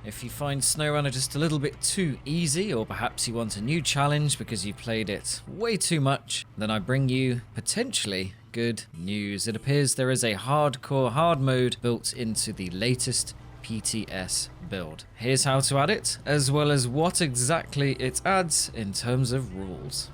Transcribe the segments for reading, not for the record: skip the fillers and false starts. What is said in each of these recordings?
If you find SnowRunner just a little bit too easy, or perhaps you want a new challenge because you've played it way too much, then I bring you potentially good news. It appears there is a hardcore hard mode built into the latest PTS build. Here's how to add it, as well as what exactly it adds in terms of rules.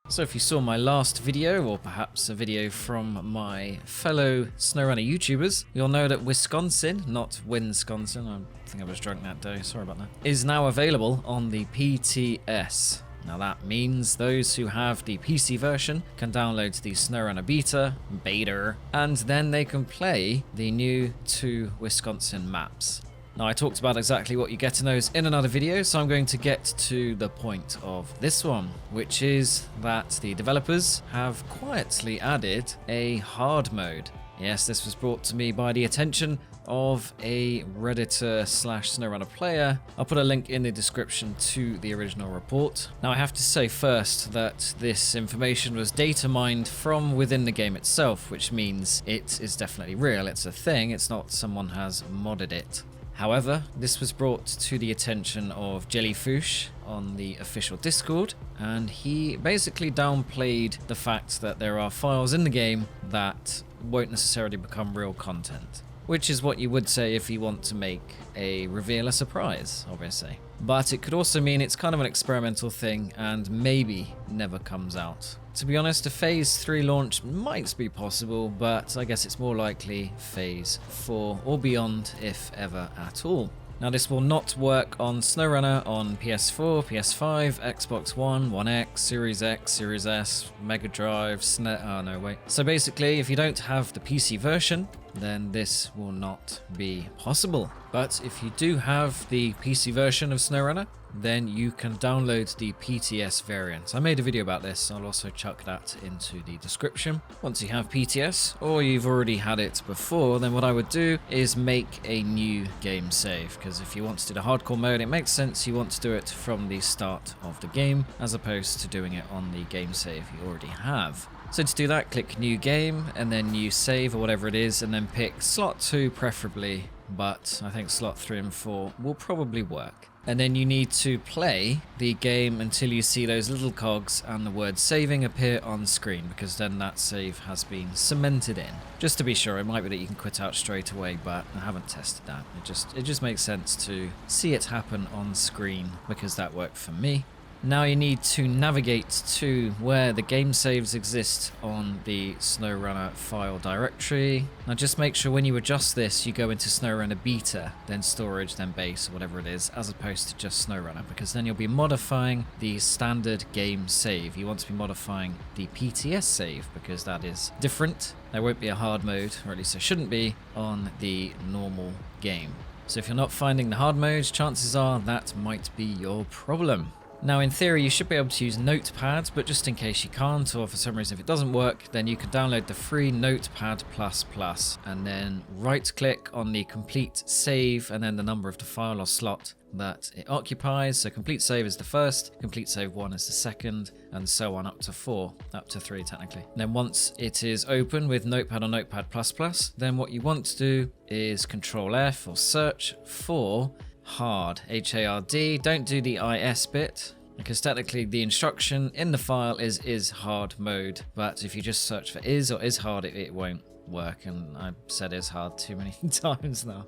So if you saw my last video, or perhaps a video from my fellow SnowRunner YouTubers, you'll know that Wisconsin, not Winsconsin, I think I was drunk that day, sorry about that, is now available on the PTS. Now that means those who have the PC version can download the SnowRunnerBeta, beta, and then they can play the new 2 Wisconsin maps. Now I talked about exactly what you get in those in another video, so I'm going to get to the point of this one, which is that the developers have quietly added a hard mode. Yes, this was brought to me by the attention of a Redditor / SnowRunner player. I'll put a link in the description to the original report. Now I have to say first that this information was data mined from within the game itself, which means it is definitely real. It's a thing, it's not someone has modded it. However, this was brought to the attention of Jellyfish on the official Discord, and he basically downplayed the fact that there are files in the game that won't necessarily become real content. Which is what you would say if you want to make a reveal a surprise, obviously. But it could also mean it's kind of an experimental thing and maybe never comes out. To be honest, a Phase 3 launch might be possible, but I guess it's more likely Phase 4 or beyond, if ever at all. Now this will not work on SnowRunner on PS4, PS5, Xbox One, One X, Series X, Series S, Mega Drive, SNES, oh no wait. So basically if you don't have the PC version, then this will not be possible. But if you do have the PC version of SnowRunner, then you can download the PTS variant. I made a video about this, I'll also chuck that into the description. Once you have PTS, or you've already had it before, then what I would do is make a new game save, because if you want to do the hardcore mode, it makes sense you want to do it from the start of the game, as opposed to doing it on the game save you already have. So to do that, click new game, and then new save, or whatever it is, and then pick slot 2 preferably, but I think slot 3 and 4 will probably work. And then you need to play the game until you see those little cogs and the word saving appear on screen, because then that save has been cemented in. Just to be sure, it might be that you can quit out straight away, but I haven't tested that. It just makes sense to see it happen on screen, because that worked for me. Now you need to navigate to where the game saves exist on the SnowRunner file directory. Now just make sure when you adjust this, you go into SnowRunnerBeta, then storage, then base, or whatever it is, as opposed to just SnowRunner, because then you'll be modifying the standard game save. You want to be modifying the PTS save, because that is different. There won't be a hard mode, or at least there shouldn't be, on the normal game. So if you're not finding the hard mode, chances are that might be your problem. Now in theory you should be able to use Notepad, but just in case you can't, or for some reason if it doesn't work, then you can download the free Notepad++, and then right click on the complete save and then the number of the file or slot that it occupies. So complete save is the first, complete save 1 is the second, and so on up to 4, up to 3 technically. And then once it is open with Notepad or Notepad++, then what you want to do is Control F or search for hard, H-A-R-D. Don't do the IS bit, because technically the instruction in the file is hard mode, but if you just search for is or is hard, it won't work, and I've said is hard too many times now.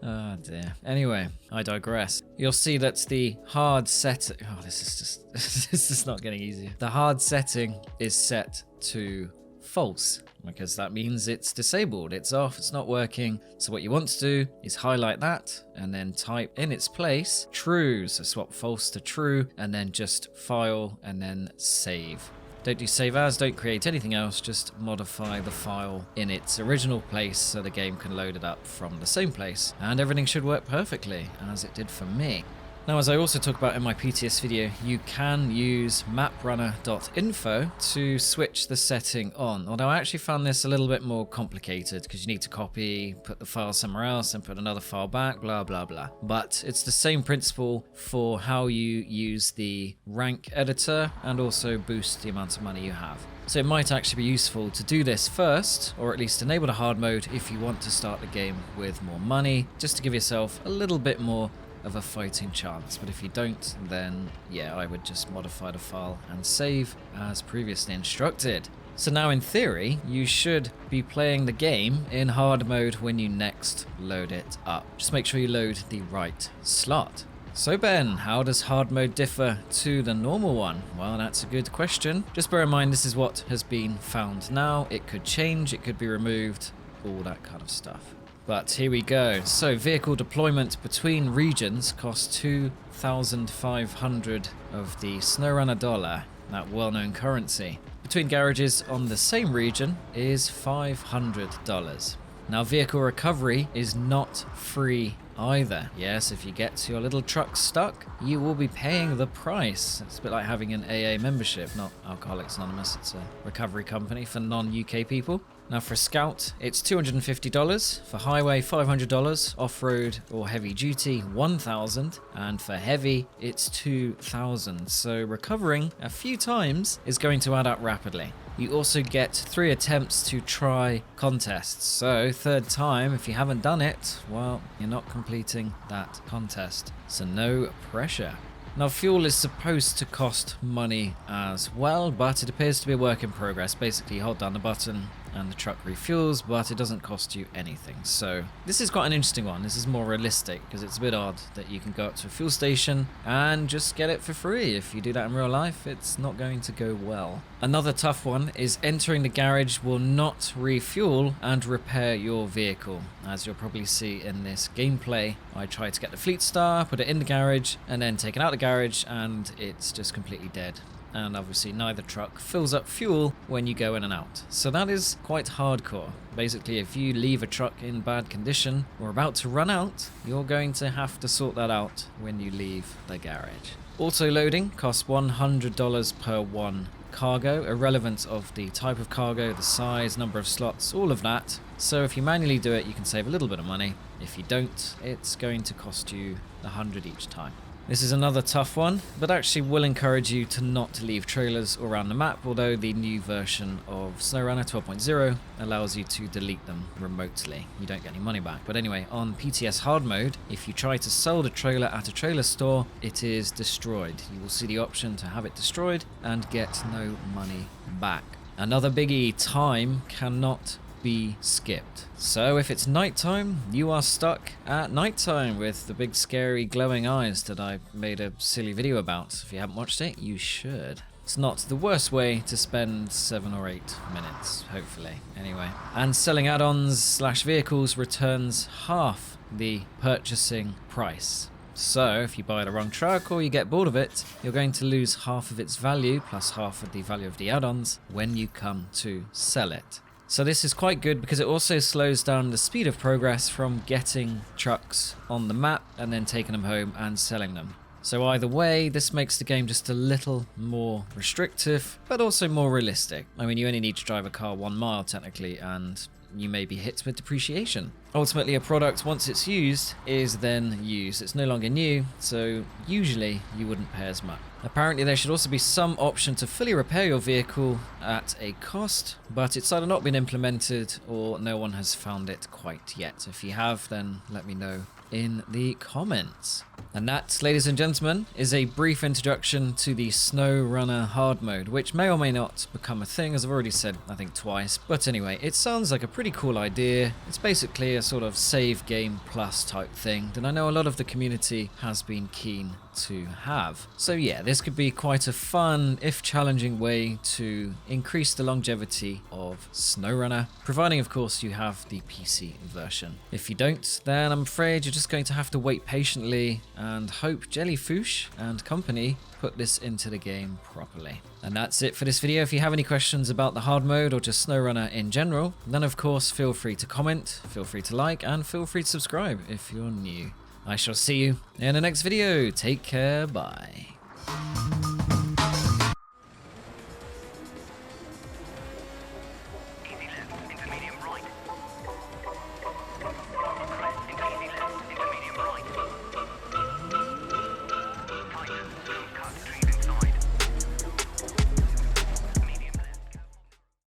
Oh dear. Anyway, I digress. You'll see that the hard setting, oh this is just not getting easier. The hard setting is set to false, because that means it's disabled, it's off, it's not working. So what you want to do is highlight that and then type in its place true, so swap false to true, and then just file and then save. Don't do save as, don't create anything else, just modify the file in its original place so the game can load it up from the same place, and everything should work perfectly, as it did for me. Now, as I also talk about in my PTS video, you can use maprunner.info to switch the setting on. Although I actually found this a little bit more complicated because you need to copy, put the file somewhere else and put another file back, blah, blah, blah. But it's the same principle for how you use the rank editor and also boost the amount of money you have. So it might actually be useful to do this first, or at least enable the hard mode if you want to start the game with more money, just to give yourself a little bit more of a fighting chance. But if you don't, then yeah, I would just modify the file and save as previously instructed. So now in theory, you should be playing the game in hard mode when you next load it up. Just make sure you load the right slot. So Ben, how does hard mode differ to the normal one? Well, that's a good question. Just bear in mind this is what has been found now. It could change, it could be removed, all that kind of stuff. But here we go. So vehicle deployment between regions costs 2,500 of the SnowRunner dollar, that well-known currency. Between garages on the same region is $500. Now vehicle recovery is not free either. Yes, if you get your little truck stuck, you will be paying the price. It's a bit like having an AA membership, not Alcoholics Anonymous. It's a recovery company for non-UK people. Now for Scout, it's $250, for Highway $500, Off-Road or Heavy Duty $1,000, and for Heavy it's $2,000. So recovering a few times is going to add up rapidly. You also get 3 attempts to try contests, so third time, if you haven't done it, well, you're not completing that contest, so no pressure. Now fuel is supposed to cost money as well, but it appears to be a work in progress. Basically you hold down the button and the truck refuels, but it doesn't cost you anything. So this is quite an interesting one. This is more realistic because it's a bit odd that you can go up to a fuel station and just get it for free. If you do that in real life, it's not going to go well. Another tough one is entering the garage will not refuel and repair your vehicle. As you'll probably see in this gameplay, I tried to get the Fleet Star, put it in the garage, and then take it out the garage, and it's just completely dead. And obviously neither truck fills up fuel when you go in and out. So that is quite hardcore. Basically, if you leave a truck in bad condition or about to run out, you're going to have to sort that out when you leave the garage. Auto loading costs $100 per one cargo, irrelevant of the type of cargo, the size, number of slots, all of that. So if you manually do it, you can save a little bit of money. If you don't, it's going to cost you $100 each time. This is another tough one, but actually will encourage you to not leave trailers around the map, although the new version of SnowRunner 12.0 allows you to delete them remotely. You don't get any money back. But anyway, on PTS hard mode, if you try to sell the trailer at a trailer store, it is destroyed. You will see the option to have it destroyed and get no money back. Another biggie, time cannot be skipped. So if it's nighttime, you are stuck at nighttime with the big scary glowing eyes that I made a silly video about. If you haven't watched it, you should. It's not the worst way to spend 7 or 8 minutes, hopefully, anyway. And selling add-ons / vehicles returns half the purchasing price. So if you buy the wrong truck or you get bored of it, you're going to lose half of its value plus half of the value of the add-ons when you come to sell it. So this is quite good because it also slows down the speed of progress from getting trucks on the map and then taking them home and selling them. So either way, this makes the game just a little more restrictive, but also more realistic. I mean, you only need to drive a car 1 mile technically, and you may be hit with depreciation. Ultimately, a product, once it's used, is then used. It's no longer new, so usually you wouldn't pay as much. Apparently, there should also be some option to fully repair your vehicle at a cost, but it's either not been implemented or no one has found it quite yet. If you have, then let me know in the comments. And that, ladies and gentlemen, is a brief introduction to the SnowRunner hard mode, which may or may not become a thing, as I've already said, I think twice. But anyway, it sounds like a pretty cool idea. It's basically a sort of save game plus type thing that I know a lot of the community has been keen to have. So yeah, this could be quite a fun, if challenging, way to increase the longevity of SnowRunner, providing of course you have the PC version. If you don't, then I'm afraid you're just going to have to wait patiently and hope Jellyfish and company put this into the game properly. And that's it for this video. If you have any questions about the hard mode or just SnowRunner in general, then of course feel free to comment, feel free to like, and feel free to subscribe if you're new. I shall see you in the next video. Take care, bye.